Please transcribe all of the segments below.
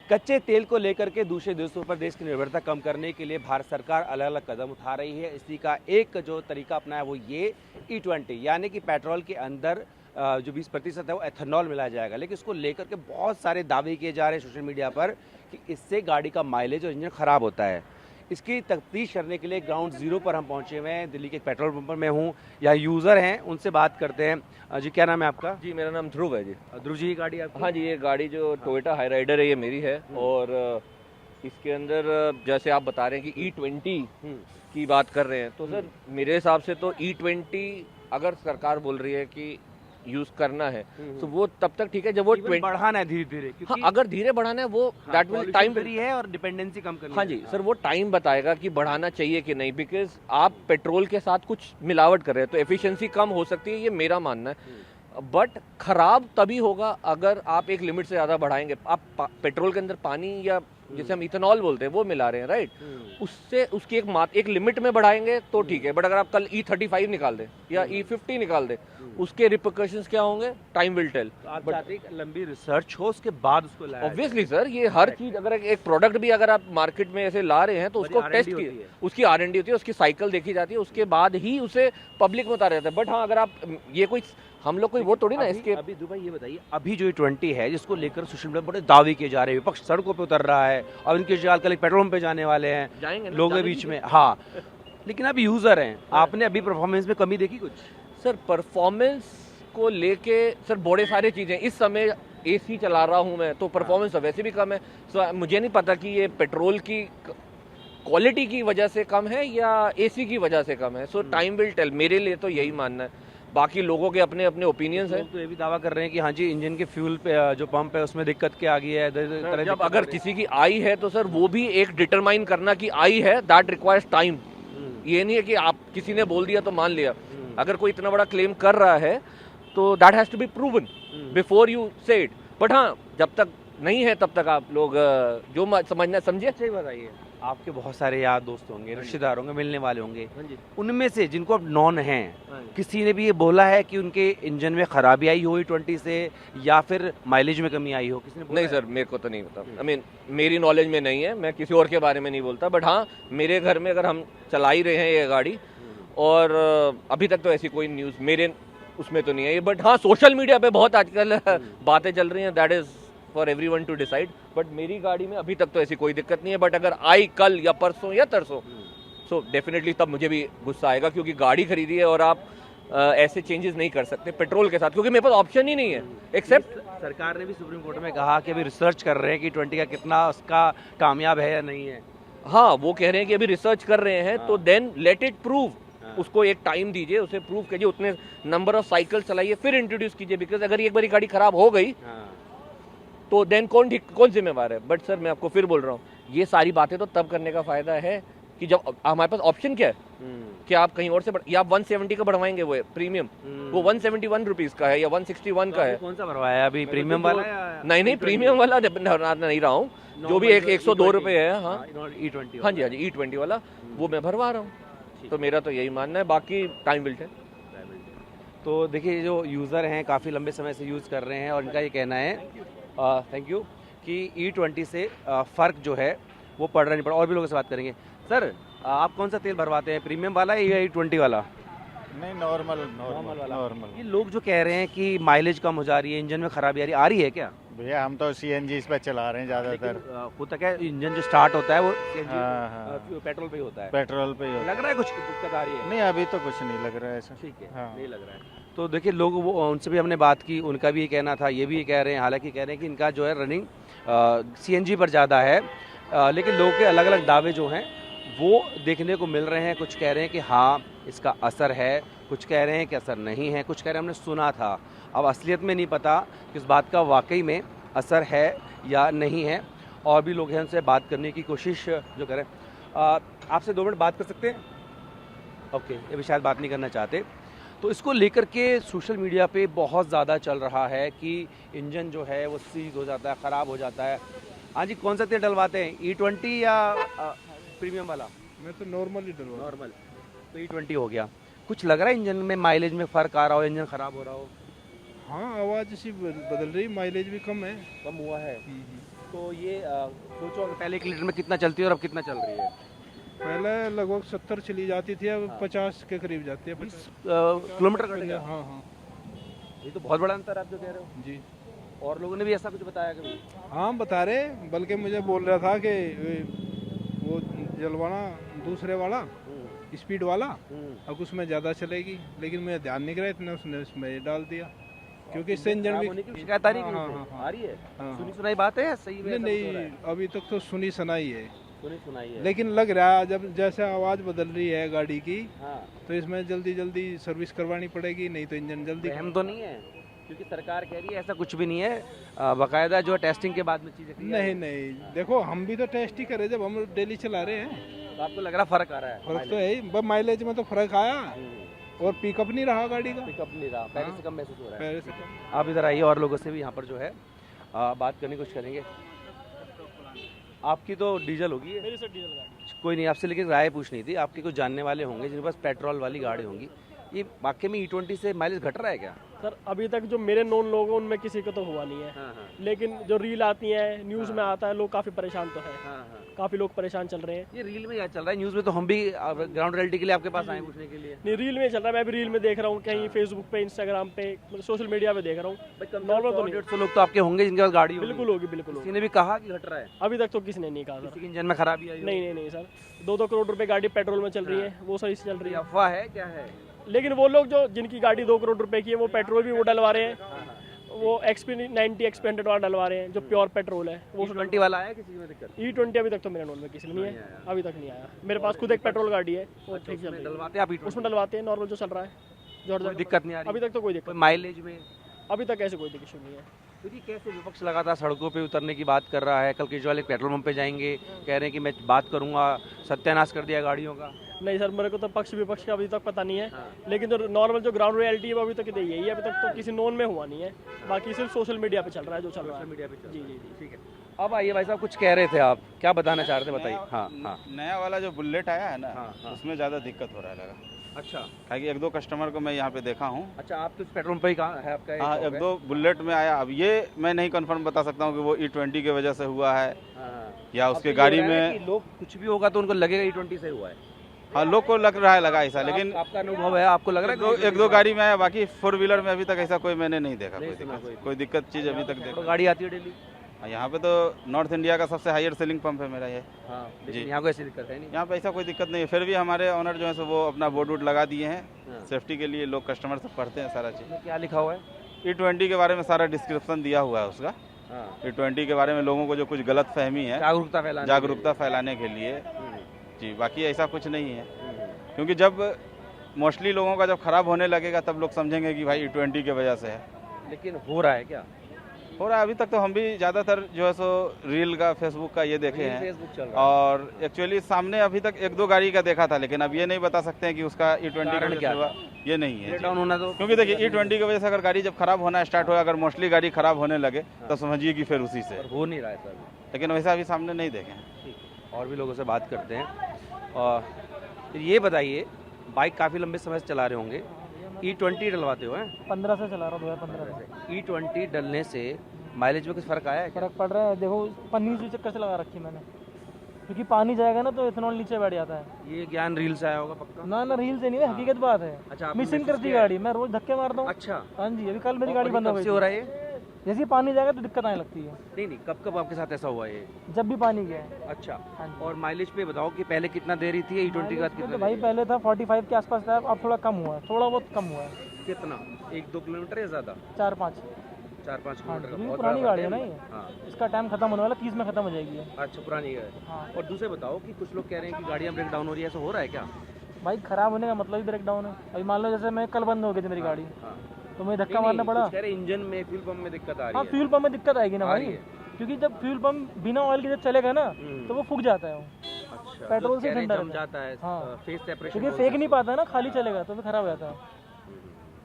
कच्चे तेल को लेकर के दूसरे देशों पर देश की निर्भरता कम करने के लिए भारत सरकार अलग अलग कदम उठा रही है। इसी का एक जो तरीका अपनाया वो ये E20 यानी कि पेट्रोल के अंदर जो 20% है वो एथेनॉल मिलाया जाएगा। लेकिन इसको लेकर के बहुत सारे दावे किए जा रहे हैं सोशल मीडिया पर कि इससे गाड़ी का माइलेज और इंजन खराब होता है। इसकी तफ्तीश करने के लिए ग्राउंड जीरो पर हम पहुंचे हुए हैं। दिल्ली के एक पेट्रोल पंप पर मैं हूं, यहाँ यूज़र हैं, उनसे बात करते हैं। जी क्या नाम है आपका? जी मेरा नाम ध्रुव है जी। ध्रुव जी, ये गाड़ी आपकी? हाँ जी, ये गाड़ी जो टोयोटा हाई राइडर है ये मेरी है। और इसके अंदर जैसे आप बता रहे हैं कि E20 की बात कर रहे हैं, तो सर मेरे हिसाब से तो E20 अगर सरकार बोल रही है कि यूज करना है तो वो तब तक ठीक है जब वो बढ़ाना है धीरे धीरे। हाँ, अगर धीरे बढ़ाना है वो दैट विल टाइम है और डिपेंडेंसी कम करनी। हाँ जी सर, वो टाइम बताएगा कि बढ़ाना चाहिए कि नहीं, बिकॉज आप पेट्रोल के साथ कुछ मिलावट कर रहे हैं तो एफिशिएंसी कम हो सकती है, ये मेरा मानना है। बट खराब तभी होगा अगर आप एक लिमिट से ज्यादा बढ़ाएंगे। आप पेट्रोल के अंदर पानी या जैसे हम इथेनॉल बोलते हैं वो मिला रहे हैं, राइट? उससे उसकी एक लिमिट में बढ़ाएंगे तो ठीक है। बट अगर आप कल E35 निकाल दें या E50 निकाल दें, उसके रिपरकशंस क्या होंगे टाइम विल टेल। आप चाहते हैं लंबी रिसर्च हो उसके बाद उसको लाया। ऑब्वियसली सर, ये हर चीज अगर एक प्रोडक्ट भी अगर आप मार्केट में ऐसे ला रहे हैं तो उसको टेस्ट की उसकी R&D होती है, उसकी साइकिल देखी जाती है, उसके बाद ही उसे पब्लिक में उतारा जाता है। बट हाँ, अगर आप ये कोई हम लोग कोई वो थोड़ी ना इसके अभी दुबई ये बताइए, अभी जो E20 है जिसको लेकर सोशल मीडिया बड़े दावे किए जा रहे हैं, विपक्ष सड़कों पे उतर रहा है और इनके जाल कल पेट्रोल पंप पे जाने वाले हैं, जाएंगे लोगों के बीच में। हाँ, लेकिन आप यूजर हैं, आपने अभी परफॉर्मेंस में कमी देखी कुछ? सर परफॉर्मेंस को लेके सर बड़े सारे चीजें, इस समय AC चला रहा हूं मैं तो परफॉर्मेंस वैसे भी कम है। सो मुझे नहीं पता कि ये पेट्रोल की क्वालिटी की वजह से कम है या AC की वजह से कम है। सो टाइम विल टेल, मेरे लिए तो यही मानना है। बाकी लोगों के अपने अपने ओपिनियंस हैं। तो ये भी दावा कर रहे हैं कि हाँ जी इंजन के फ्यूल पे जो पंप है उसमें दिक्कत क्या आ गई है। जब अगर किसी की आई है तो सर वो भी एक डिटरमाइन करना कि आई है, दैट रिक्वायर्स टाइम। ये नहीं है कि आप किसी ने बोल दिया तो मान लिया। अगर कोई इतना बड़ा क्लेम कर रहा है तो that has to be proven before you say it. But हाँ, जब तक नहीं है तब तक आप लोग जो समझना समझिए। सही बताइए, आपके बहुत सारे यार दोस्त होंगे, रिश्तेदार होंगे, मिलने वाले होंगे, उनमें से जिनको अब नॉन हैं, किसी ने भी ये बोला है कि उनके इंजन में खराबी आई हो E20 से या फिर माइलेज में कमी आई हो? किसी ने बोला? नहीं सर, मेरे को तो नहीं पता। आई मीन मेरी नॉलेज में नहीं है, मैं किसी और के बारे में नहीं बोलता। बट हाँ, मेरे घर में अगर हम चला ही रहे हैं ये गाड़ी और अभी तक तो ऐसी कोई न्यूज़ मेरे उसमें तो नहीं है। बट हाँ, सोशल मीडिया पे बहुत आजकल बातें चल रही हैं, that is for everyone to decide. But मेरी गाड़ी में अभी तक तो ऐसी कोई दिक्कत नहीं है। बट अगर आई कल या परसों या तरसों सो डेफिनेटली तब मुझे भी गुस्सा आएगा, क्योंकि गाड़ी खरीदी है और आप ऐसे चेंजेस नहीं कर सकते पेट्रोल के साथ, क्योंकि मेरे पास ऑप्शन ही नहीं है एक्सेप्ट। सरकार ने भी सुप्रीम कोर्ट में कहा कि अभी रिसर्च कर रहे हैं कि E20 का कितना उसका कामयाब है या नहीं है। हाँ, वो कह रहे हैं कि अभी रिसर्च कर रहे हैं। तो देन लेट इट प्रूव, उसको एक टाइम दीजिए, उसे प्रूव कीजिए, उतने नंबर ऑफ साइकिल चलाइए, फिर इंट्रोड्यूस कीजिए। बिकॉज अगर एक बारी गाड़ी खराब हो गई तो देन कौन जिम्मेवार है? बट सर मैं आपको फिर बोल रहा हूँ, ये सारी बातें तो तब करने का फायदा है कि जब हमारे पास ऑप्शन क्या है कि आप कहीं और से या आप 170 का बढ़वाएंगे, वो प्रीमियम वो 171 रुपीज का है या 161 का है। कौन सा भरवाया अभी, प्रीमियम वाला? नहीं, प्रीमियम वाला नहीं रहा हूँ, जो भी 102 रुपए है। हाँ E20, हाँ जी E20 वाला वो मैं भरवा रहा हूँ। तो मेरा तो यही मानना है, बाकी टाइम विल टेल। तो देखिए, जो यूज़र हैं काफ़ी लंबे समय से यूज़ कर रहे हैं और इनका ये कहना है, थैंक यू, कि E20 से फ़र्क जो है वो पड़ रहा नहीं पड़ा। और भी लोगों से बात करेंगे। सर आप कौन सा तेल भरवाते हैं, प्रीमियम वाला या E20 वाला? नहीं, नॉर्मल वाला। ये लोग जो कह रहे हैं कि माइलेज कम हो जा रही है, इंजन में खराबी आ रही है क्या? भैया हम तो CNG इस पे चला रहे हैं ज़्यादातर। होता क्या है, इंजन जो स्टार्ट होता है वो पेट्रोल पे ही होता है। पेट्रोल पे ही होता है। लग रहा है कुछ दिक्कत आ रही है? नहीं, अभी तो कुछ नहीं लग रहा है ऐसा। ठीक है, हाँ। नहीं लग रहा है। तो देखिए, लोग वो उनसे भी हमने बात की, उनका भी ये कहना था, ये भी ये कह रहे हैं, हालांकि कह रहे हैं कि इनका जो है रनिंग CNG पर ज़्यादा है। लेकिन लोगों के अलग अलग दावे जो हैं वो देखने को मिल रहे हैं। कुछ कह रहे हैं कि हाँ इसका असर है, कुछ कह रहे हैं कि असर नहीं है, कुछ कह रहे हैं हमने सुना था। अब असलियत में नहीं पता कि इस बात का वाकई में असर है या नहीं है। और भी लोग हैं, उनसे बात करने की कोशिश जो करें। आपसे 2 मिनट बात कर सकते हैं? ओके, ये भी शायद बात नहीं करना चाहते। तो इसको लेकर के सोशल मीडिया पे बहुत ज़्यादा चल रहा है कि इंजन जो है वो सीज हो जाता है, ख़राब हो जाता है। हाँ जी, कौन सा तेल डलवाते हैं, E20 या प्रीमियम वाला? मैं तो नॉर्मल ही डलवा। नॉर्मल। तो E20 हो गया। कुछ लग रहा है इंजन में, माइलेज में फ़र्क आ रहा हो, इंजन ख़राब हो रहा हो? हाँ, आवाज़ सी बदल रही, माइलेज भी कम है। कम हुआ है। तो ये सोचो अगर पहले 1 लीटर में कितना चलती है और अब कितना चल रही है? पहले लगभग 70 चली जाती थी, अब हाँ। 50 के करीब जाती है। 20 किलोमीटर कट गया। हाँ हाँ ये तो बहुत बड़ा अंतर है आप जो कह रहे हो। जी। और लोगों ने भी ऐसा कुछ बताया कभी? हाँ बता रहे, बल्कि मुझे बोल रहा था कि वो जलवाना दूसरे वाला स्पीड वाला अब उसमें ज़्यादा चलेगी, लेकिन मुझे ध्यान नहीं करा इतने, उसने उसमें ये डाल दिया क्योंकि इससे इंजन खराब भी होने की शिकायत आ रही है? हाँ, कहीं हाँ, से? हाँ। आ रही है? हाँ। सुनी सुनाई बात है या सही में नहीं ऐसा कुछ हो रहा नहीं, है? अभी तक तो सुनी सुनाई है, सुनी सुनाई है। लेकिन लग रहा है जब जैसे आवाज़ बदल रही है गाड़ी की, हाँ, तो इसमें जल्दी जल्दी सर्विस करवानी पड़ेगी, नहीं तो इंजन जल्दी वहम तो नहीं है? क्योंकि सरकार कह रही है ऐसा कुछ भी नहीं है, बाकायदा जो है टेस्टिंग के बाद में चीजें clear नहीं है। नहीं, देखो हम भी तो टेस्ट ही करे जब हम डेली चला रहे हैं, तो आपको लग रहा फर्क आ रहा है? फर्क तो है ही, बस माइलेज में तो फर्क आया और पिकअप नहीं रहा गाड़ी का पिकअप नहीं रहा, पहले हाँ। से कम महसूस हो रहा है। पहले से कम। आप इधर आइए और लोगों से भी यहाँ पर जो है बात करने की कोशिश करेंगे। आपकी तो डीजल होगी ये? मेरी सर डीजल गाड़ी। कोई नहीं, आपसे लेकिन राय पूछनी थी, आपके कुछ जानने वाले होंगे जिनके पास पेट्रोल वाली गाड़ी होंगी, ये वाकई में E20 से माइलेज घट रहा है क्या? सर अभी तक जो मेरे नॉन लोग हैं उनमें किसी को तो हुआ नहीं है, हाँ हाँ लेकिन जो रील आती है न्यूज़ हाँ। में आता है, लोग काफ़ी परेशान तो है, हाँ हाँ। काफ़ी लोग परेशान चल रहे हैं। ये रील में क्या चल रहा है? न्यूज़ में तो हम भी ग्राउंड रियलिटी के लिए आपके पास आए पूछने के लिए। नहीं रील में चल रहा है, मैं भी रील में देख रहा हूँ, कहीं हाँ। फेसबुक पे, इंस्टाग्राम पे, मतलब सोशल मीडिया पे देख रहा हूँ। नॉर्मल तो नहीं, 100-150 लोग तो आपके होंगे जिनके पास गाड़ी होगी। बिल्कुल होगी, बिल्कुल किसी होगी। ने भी कहा कि घट रहा है? अभी तक तो किसी ने नहीं कहा किसी सर। के इंजन में खराबी आई हो? नहीं नहीं नहीं सर, 2-2 करोड़ रुपए गाड़ी पेट्रोल में चल रही है, वो सही से चल रही ये है। अफवाह है क्या है? लेकिन वो लोग जो जिनकी गाड़ी 2 करोड़ रुपए की है वो पेट्रोल भी वो डलवा रहे हैं, हाँ हाँ। वो XP 90 XP 100 वाला डलवा रहे हैं जो प्योर पेट्रोल है वो। E20 वाला आया किसी में दिक्कत? E20 अभी तक तो मेरे नॉन में किसी में नहीं नहीं है, आया। अभी तक नहीं आया। मेरे पास खुद एक पेट्रोल गाड़ी है, वो अच्छा, ठीक चल उसमें रही है। डलवाते हैं आप E20? उसमें डलवाते हैं नॉर्मल जो चल रहा है, कोई जॉर्ज दिक्कत नहीं आ रही? अभी तक तो कोई दिक्कत कोई माइलेज में? अभी तक ऐसे कोई दिक्कत नहीं है। क्योंकि कैसे विपक्ष लगातार सड़कों पे उतरने की बात कर रहा है, कल केजरीवाल एक पेट्रोल पंप पे जाएंगे, कह रहे हैं कि मैं बात करूंगा, सत्यानाश कर दिया गाड़ियों का। नहीं सर, मेरे को तो पक्ष विपक्ष का अभी तक पता नहीं है, हाँ। लेकिन जो नॉर्मल जो ग्राउंड रियलिटी है वो अभी तक यही है, अभी तक तो किसी नॉन में हुआ नहीं है, बाकी सिर्फ सोशल मीडिया पे चल रहा है जो चल रहा सोशल है। मीडिया पे चल जी रहा है। जी जी। ठीक है, अब आइए भाई साहब, कुछ कह रहे थे आप, क्या बताना चाह रहे थे बताइए। हाँ हाँ नया वाला जो बुलेट आया है ना, हाँ, हाँ। उसमें ज़्यादा दिक्कत हो रहा है लगा, अच्छा ताकि 1-2 कस्टमर को मैं यहाँ पे देखा हूँ। अच्छा, आप तो इस पेट्रोल पंप पे ही कहाँ है आपका? हाँ, 1-2 बुलेट में आया। अब ये मैं नहीं कंफर्म बता सकता हूँ कि वो E20 की वजह से हुआ है या उसके गाड़ी में। लोग कुछ भी होगा तो उनको लगेगा E20 से हुआ है। हाँ, लोग को लग रहा है लगा ऐसा, लेकिन आपका अनुभव है, आपको लग रहा है कि 1-2 गाड़ी में आया, बाकी 4 व्हीलर में अभी तक ऐसा कोई मैंने नहीं देखा, नहीं कोई सुना दिक्कत कोई दिक्कत चीज़ अभी तक पेट्रोल देखा। गाड़ी आती है डेली? यहाँ पे तो नॉर्थ इंडिया का सबसे हाईएस्ट सेलिंग पंप है मेरा ये। हाँ, लेकिन जी। यहाँ को ऐसी दिक्कत है नहीं। यहाँ पे ऐसा कोई दिक्कत नहीं है, फिर भी हमारे ऑनर जो है सो वो अपना बोर्ड वोर्ड लगा दिए हैं हाँ। सेफ्टी के लिए। लोग कस्टमर से पढ़ते हैं सारा चीज़। इसमें क्या लिखा हुआ है? E20 के बारे में सारा डिस्क्रिप्शन दिया हुआ है उसका। हाँ, E20 के बारे में लोगों को जो कुछ गलत फहमी है, जागरूकता फैलाने के लिए जी, बाकी ऐसा कुछ नहीं है। क्योंकि जब मोस्टली लोगों का जब खराब होने लगेगा तब लोग समझेंगे कि भाई E20 की वजह से है। लेकिन हो रहा है क्या? हो रहा है अभी तक तो हम भी ज़्यादातर जो है सो रील का, फेसबुक का ये देखे हैं, फेसबुक चल रहा है। और एक्चुअली सामने अभी तक 1-2 गाड़ी का देखा था, लेकिन अब ये नहीं बता सकते हैं कि उसका E20 कारण का क्या हुआ, ये नहीं है ब्रेक जी। डाउन होना तो क्योंकि देखिए E20 की वजह से अगर गाड़ी जब खराब होना स्टार्ट हो, अगर मोस्टली गाड़ी खराब होने लगे तो समझिए कि फिर उसी से, पर हो नहीं रहा है सर। लेकिन वैसा अभी सामने नहीं देखे हैं। ठीक, और भी लोगों से बात करते हैं। और ये बताइए, बाइक काफ़ी लंबे समय से चला रहे होंगे, E20 डलवाते हो हैं? 15 से चला रहा हूँ, 2015 से। E20 डलने से माइलेज में कुछ फर्क आया है क्या? फर्क पड़ रहा है, देखो पन्नी से चक्कर से लगा रखी मैंने, क्योंकि पानी जाएगा ना तो इथेनॉल नीचे बैठ जाता है। ये ज्ञान रील से आया होगा पक्का? ना ना, रील से नहीं है, हकीकत बात है। अच्छा, आपने मिसिंग महसूस करती किया है? गाड़ी, मैं रोज धक्के मारता हूँ। अच्छा, हाँ जी, अभी कल मेरी गाड़ी और बंद हो कब गई से थी। हो रहा है ये? जैसे ही पानी जाएगा तो दिक्कत आने लगती है, नहीं नहीं, कब कब आपके साथ ऐसा हुआ ये? जब भी पानी गया है। अच्छा, हाँ जी। और माइलेज पे बताओ कि पहले कितना दे रही थी E20 के बाद तो कितना भाई दे पहले था 45 के आसपास था, अब थोड़ा कम हुआ है, थोड़ा बहुत कम हुआ है, रही है? कितना? 1-2 किलोमीटर या ज़्यादा? 4-5। 4-5 हाँ किलोमीटर जी, का बहुत पुरानी बड़ा गाड़ी है फर्क ना है। ये, हाँ, इसका टाइम खत्म होने वाला 30 में खत्म हो जाएगी ये। अच्छा, पुरानी है। हाँ और दूसरे बताओ कि कुछ लोग कह रहे हैं कि गाड़ियाँ ब्रेक डाउन हो रही है, ऐसा हो रहा है क्या? बाइक खराब होने का मतलब ही ब्रेक डाउन है। अभी मान लो जैसे मैं कल बंद हो गई थी मेरी गाड़ी, हाँ, तो मुझे धक्का नहीं, मारना नहीं, पड़ा। कुछ कह रहे इंजन में, फ्यूल पंप में दिक्कत आ रही हाँ, है। फ्यूल पंप में दिक्कत आएगी ना आ भाई, रही है। क्योंकि जब फ्यूल पंप बिना ऑयल के जब चलेगा ना तो वो फूक जाता है वो, अच्छा, पेट्रोल तो से कह रहे ठंडा जम रहता है। जाता है, हाँ। फेस सेपरेशन क्योंकि फेंक नहीं पाता है ना, खाली चलेगा तो फिर खराब हो जाता है,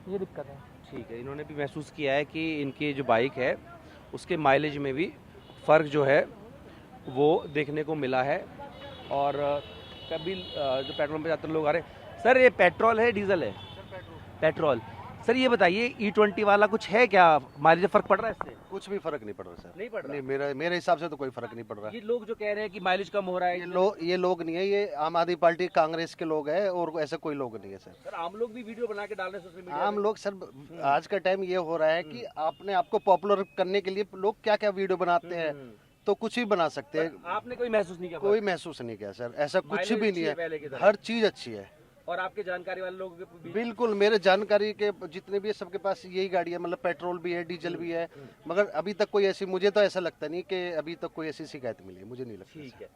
ये दिक्कत है। ठीक है, इन्होंने भी महसूस किया है कि इनकी जो बाइक है उसके माइलेज में भी फ़र्क जो है वो देखने को मिला है। और कभी जो पेट्रोल पे जाते लोग आ रहे, सर ये पेट्रोल है डीजल है? पेट्रोल। सर ये बताइए E20 वाला कुछ है क्या, माइलेज फर्क पड़ रहा है इससे? कुछ भी फर्क नहीं पड़ रहा सर। नहीं पड़ रहा? नहीं, मेरे हिसाब से तो कोई फर्क नहीं पड़ रहा। ये लोग जो कह रहे हैं कि माइलेज कम हो रहा है, ये लोग नहीं है, ये आम आदमी पार्टी कांग्रेस के लोग हैं और ऐसा कोई लोग नहीं है सर। सर आम लोग भी वीडियो बना के डाल रहे हैं सोशल मीडिया आम लोग सर, आज का टाइम ये हो रहा है कि अपने आप को पॉपुलर करने के लिए लोग क्या क्या वीडियो बनाते हैं, तो कुछ भी बना सकते हैं। आपने कोई महसूस नहीं किया? कोई महसूस नहीं किया सर, ऐसा कुछ माइलेज भी अच्छी नहीं है पहले की है, तरह? हर चीज अच्छी है। और आपके जानकारी वाले लोगों के बीच? बिल्कुल, मेरे जानकारी के जितने भी है सबके पास यही गाड़ी है, मतलब पेट्रोल भी है, डीजल भी है, मगर अभी तक कोई ऐसी, मुझे तो ऐसा लगता नहीं कि अभी तक कोई ऐसी शिकायत मिली है, मुझे नहीं लगता। ठीक है,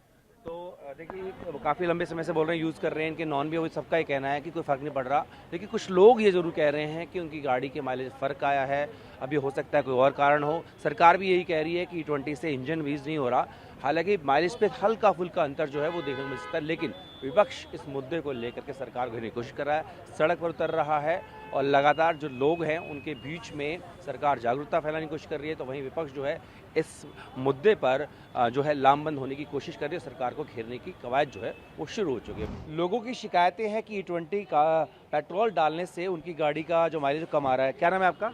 तो देखिए काफ़ी लंबे समय से बोल रहे हैं, यूज़ कर रहे हैं, इनके नॉन भी वो सबका ही कहना है कि कोई फ़र्क नहीं पड़ रहा, लेकिन कुछ लोग ये ज़रूर कह रहे हैं कि उनकी गाड़ी के माइलेज फ़र्क आया है। अभी हो सकता है कोई और कारण हो। सरकार भी यही कह रही है कि E20 से इंजन वीज नहीं हो रहा, हालांकि माइलेज पे हल्का फुल्का अंतर जो है वो देखने को मिल सकता है, लेकिन विपक्ष इस मुद्दे को लेकर के सरकार को घेरने की कोशिश कर रहा है, सड़क पर उतर रहा है और लगातार जो लोग हैं उनके बीच में सरकार जागरूकता फैलाने की कोशिश कर रही है, तो वहीं विपक्ष जो है इस मुद्दे पर जो है लामबंद होने की कोशिश कर रही है, सरकार को घेरने की कवायद जो है वो शुरू हो चुकी है। लोगों की शिकायतें हैं कि E20 का पेट्रोल डालने से उनकी गाड़ी का जो माइलेज कम आ रहा है। क्या नाम है आपका?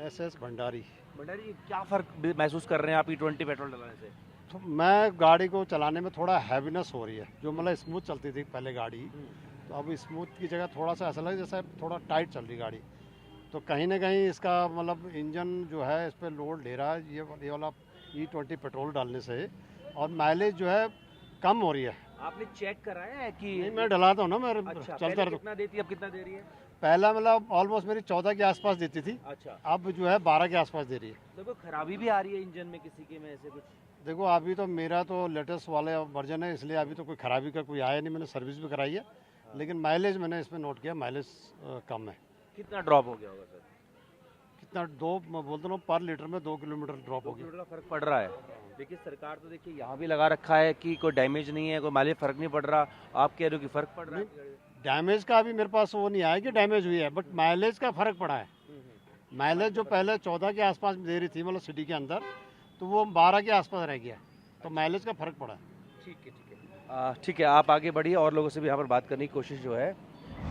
SS भंडारी। भंडारी, क्या फ़र्क महसूस कर रहे हैं आप E20 पेट्रोल डालने से? तो मैं गाड़ी को चलाने में थोड़ा हैवीनेस हो रही है, जो मतलब स्मूथ चलती थी पहले गाड़ी, तो अब स्मूथ की जगह थोड़ा सा ऐसा लगे जैसे थोड़ा टाइट चल रही गाड़ी, तो कहीं ना कहीं इसका मतलब इंजन जो है इस पर लोड ले रहा है ये वाला E20 पेट्रोल डालने से, और माइलेज जो है कम हो रही है। आपने चेक कराया है कि? नहीं, मैं डलाता हूँ ना, मैं अच्छा, चलता रहता। कितना देती है, अब कितना दे रही है? पहला मतलब ऑलमोस्ट मेरी 14 के आसपास देती थी, अच्छा, अब जो है 12 के आसपास दे रही है। तो कोई खराबी भी आ रही है इंजन में किसी के में ऐसे कुछ? देखो अभी तो मेरा तो लेटेस्ट वाले वर्जन है, इसलिए अभी तो कोई खराबी का कोई आया नहीं, मैंने सर्विस भी कराई है, लेकिन माइलेज मैंने इसमें नोट किया, माइलेज कम है। कितना ड्रॉप हो गया होगा सर? कितना, मैं बोलता हूँ पर लीटर में 2 किलोमीटर ड्रॉप हो गया। 2 किलोमीटर का फर्क पड़ रहा है। देखिए सरकार तो देखिए यहाँ भी लगा रखा है कि कोई डैमेज नहीं है, कोई माइलेज फर्क नहीं पड़ रहा, आप कह रहे हो कि फर्क पड़ रहा है। डैमेज का अभी मेरे पास वो नहीं आया कि डैमेज हुई है, बट माइलेज का फर्क पड़ा है। माइलेज जो पहले 14 के आसपास दे रही थी मतलब सिटी के अंदर, तो वो 12 के आसपास रह गया, तो माइलेज का फर्क पड़ा है। ठीक है, ठीक है, ठीक है, आप आगे बढ़िए, और लोगों से भी यहाँ पर बात करने की कोशिश जो है।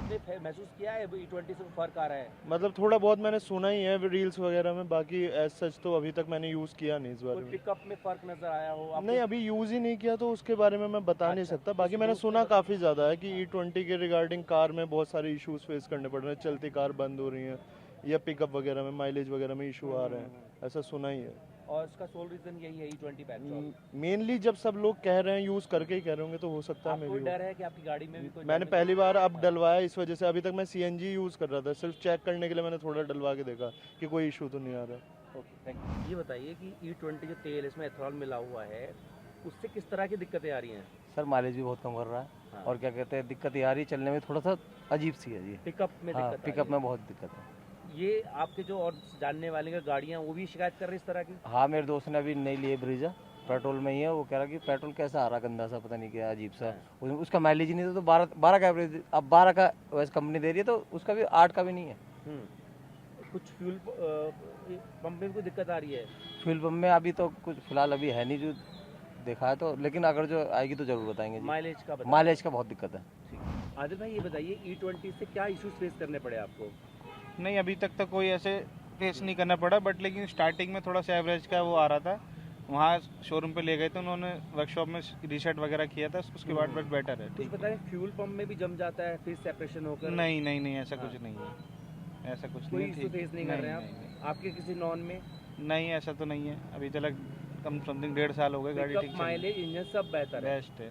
महसूस किया है E20 से फर्क आ रहा है? मतलब थोड़ा बहुत मैंने सुना ही है रील्स वगैरह में, बाकी एज सच तो अभी तक मैंने यूज़ किया नहीं इस बारे में। पिकअप में फर्क नजर आया हो आपको? नहीं, अभी यूज़ ही नहीं किया तो उसके बारे में मैं बता नहीं सकता। बाकी मैंने सुना काफ़ी ज़्यादा है कि E20 के रिगार्डिंग कार में बहुत सारे इश्यूज फेस करने पड़ रहे हैं, चलती कार बंद हो रही है या पिकअप वगैरह में, माइलेज वगैरह में इशू आ रहे हैं, ऐसा सुना ही है। और इसका सोल रीजन यही है E20 पेट्रोल? मेनली जब सब लोग कह रहे हैं, यूज़ करके ही कह रहे होंगे, तो हो सकता है आपको डर है कि आपकी गाड़ी में भी कोई? मैंने पहली बार अब डलवाया इस वजह से, अभी तक मैं CNG यूज़ कर रहा था, सिर्फ चेक करने के लिए मैंने थोड़ा डलवा के देखा कि कोई इशू तो नहीं आ रहा। Okay, thank you. ये बताइए कि E20 जो तेल इसमें एथेनॉल मिला हुआ है, उससे किस तरह की दिक्कतें आ रही हैं? सर माइलेज भी बहुत कम कर रहा है। हाँ। और क्या कहते हैं, दिक्कत ये आ रही है चलने में, थोड़ा सा अजीब सी है जी। पिकअप में हाँ, दिक्कत? पिकअप में बहुत दिक्कत है। ये आपके जो और जानने वाले का गाड़ियाँ वो भी शिकायत कर रही इस तरह की? हाँ, मेरे दोस्त ने अभी नई लिए ब्रीजा, पेट्रोल में ही है, वो कह रहा कि पेट्रोल कैसा आ रहा, गंदा सा, पता नहीं क्या अजीब सा, उसका माइलेज ही नहीं था, तो 12 का एवरेज, अब 12 का वैसे कंपनी दे रही है, तो उसका भी 8 का भी नहीं है। कुछ फ्यूल पंप में कोई दिक्कत आ रही है? फ्यूल पंप में अभी तो कुछ फिलहाल अभी है नहीं जो देखा है, तो लेकिन अगर जो आएगी तो जरूर बताएंगे जी। माइलेज का बहुत दिक्कत है। आदिल भाई ये बताइए E20 से क्या इश्यूज फेस करने पड़े आपको? नहीं, अभी तक तो कोई ऐसे फेस नहीं करना पड़ा, बट लेकिन स्टार्टिंग में थोड़ा सा एवरेज का वो आ रहा था, वहाँ शोरूम पे ले गए थे उन्होंने, वर्कशॉप में रीसेट वगैरह किया था, उसके बाद बट बेटर है। कुछ बताएं, फ्यूल पंप में भी जम जाता है फिर सेपरेशन होकर? नहीं नहीं नहीं, ऐसा कुछ नहीं है, ऐसा कुछ कोई नहीं इशू फेस नहीं कर रहे हैं आप? आपके किसी नॉन में? नहीं, ऐसा तो नहीं है, अभी तक कम समथिंग 1.5 साल हो गए गाड़ी ठीक, माइलेज इंजन सब बेहतर है, बेस्ट है।